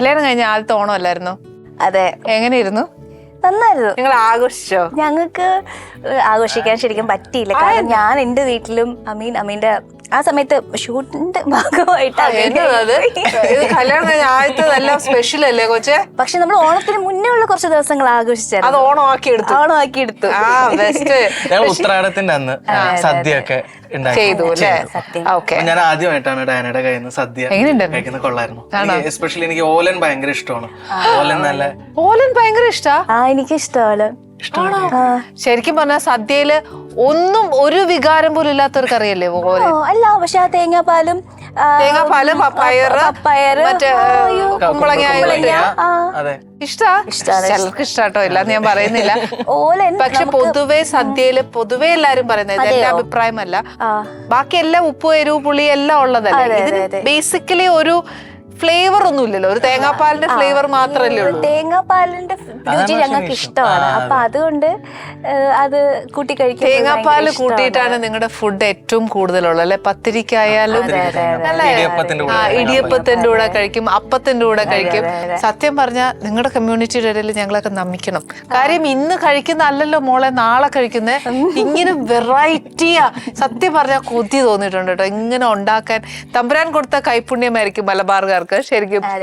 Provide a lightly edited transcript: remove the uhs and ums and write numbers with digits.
കല്യാണം കഴിഞ്ഞ ആദ്യത്തെ ഓണം അല്ലായിരുന്നു? അതെ. എങ്ങനെയായിരുന്നു? നന്നായിരുന്നു. നിങ്ങൾ ആഘോഷിച്ചോ? ഞങ്ങൾക്ക് ആഘോഷിക്കാൻ ശരിക്കും പറ്റിയില്ല. കാരണം ഞാൻ എന്റെ വീട്ടിലും അമീന്റെ ആ സമയത്ത് ഷൂട്ടിന്റെ ഭാഗമായിട്ട് കല്യാണം കഴിഞ്ഞ ആദ്യത്തെല്ലാം സ്പെഷ്യൽ അല്ലേ കൊച്ചെ? പക്ഷെ നമ്മൾ ഓണത്തിന് മുന്നേ ഉള്ള കുറച്ച് ദിവസങ്ങൾ ആഘോഷിച്ചായിരുന്നു. അത് ഓണമാക്കി എടുത്തു. ഉത്രാടത്തിന്റെ അന്ന് സദ്യയൊക്കെ ചെയ്തു അല്ലേ? ഞാൻ ആദ്യമായിട്ടാണ് ഡയാനയുടെ കയ്യിൽ നിന്ന് സദ്യ കഴിക്കുന്നത്. കൊള്ളായിരുന്നു. എസ്പെഷ്യലി എനിക്ക് ഓലൻ ഭയങ്കര ഇഷ്ടമാണ്. ഓലൻ ഭയങ്കര ഇഷ്ടാ? എനിക്ക് ഇഷ്ടമാണ്. ശരിക്കും പറഞ്ഞാൽ സദ്യയില് ഒന്നും ഒരു വികാരം പോലും ഇല്ലാത്തൊരു കറിയല്ലേ ഓലൻ? അല്ല, പക്ഷെ ആ തേങ്ങാപ്പാലും പപ്പയറ് മറ്റേ കുമ്പളങ്ങ ഇഷ്ടാ? ചിലർക്ക് ഇഷ്ടാട്ടോ, ഇല്ലാന്ന് ഞാൻ പറയുന്നില്ല. പക്ഷെ പൊതുവെ എല്ലാരും പറയുന്നത്, എന്റെ അഭിപ്രായമല്ല, ബാക്കി എല്ലാം ഉപ്പ് എരിവ് പുളി എല്ലാം ഉള്ളതല്ലേ. ഇതിന് ബേസിക്കലി ഒരു ഫ്ലേവർ ഒന്നും ഇല്ലല്ലോ, ഒരു തേങ്ങാപ്പാലിന്റെ ഫ്ലേവർ മാത്രമല്ലേ ഉള്ളൂ. തേങ്ങാപ്പാലിന്റെ രുചി ഞങ്ങൾക്ക് ഇഷ്ടമാണ്. അപ്പൊ അതുകൊണ്ട് അത് കൂട്ടി കഴിക്കും. തേങ്ങാപ്പാല് കൂട്ടിയിട്ടാണ് നിങ്ങളുടെ ഫുഡ് ഏറ്റവും കൂടുതലുള്ളത് അല്ലെ? പത്തിരിക്കായാലും ഇടിയപ്പത്തിന്റെ കൂടെ കഴിക്കും, അപ്പത്തിന്റെ കൂടെ കഴിക്കും. സത്യം പറഞ്ഞാൽ നിങ്ങളുടെ കമ്മ്യൂണിറ്റിയുടെ ഇടയിൽ ഞങ്ങളൊക്കെ നമിക്കണം. കാര്യം ഇന്ന് കഴിക്കുന്ന അല്ലല്ലോ മോളെ നാളെ കഴിക്കുന്നത്. ഇങ്ങനെ വെറൈറ്റിയാ. സത്യം പറഞ്ഞാൽ കൊതി തോന്നിയിട്ടുണ്ട് കേട്ടോ ഇങ്ങനെ ഉണ്ടാക്കാൻ. തമ്പുരാൻ കൊടുത്ത കൈപുണ്യമായിരിക്കും മലബാറുകാർക്ക് ശരിക്കും.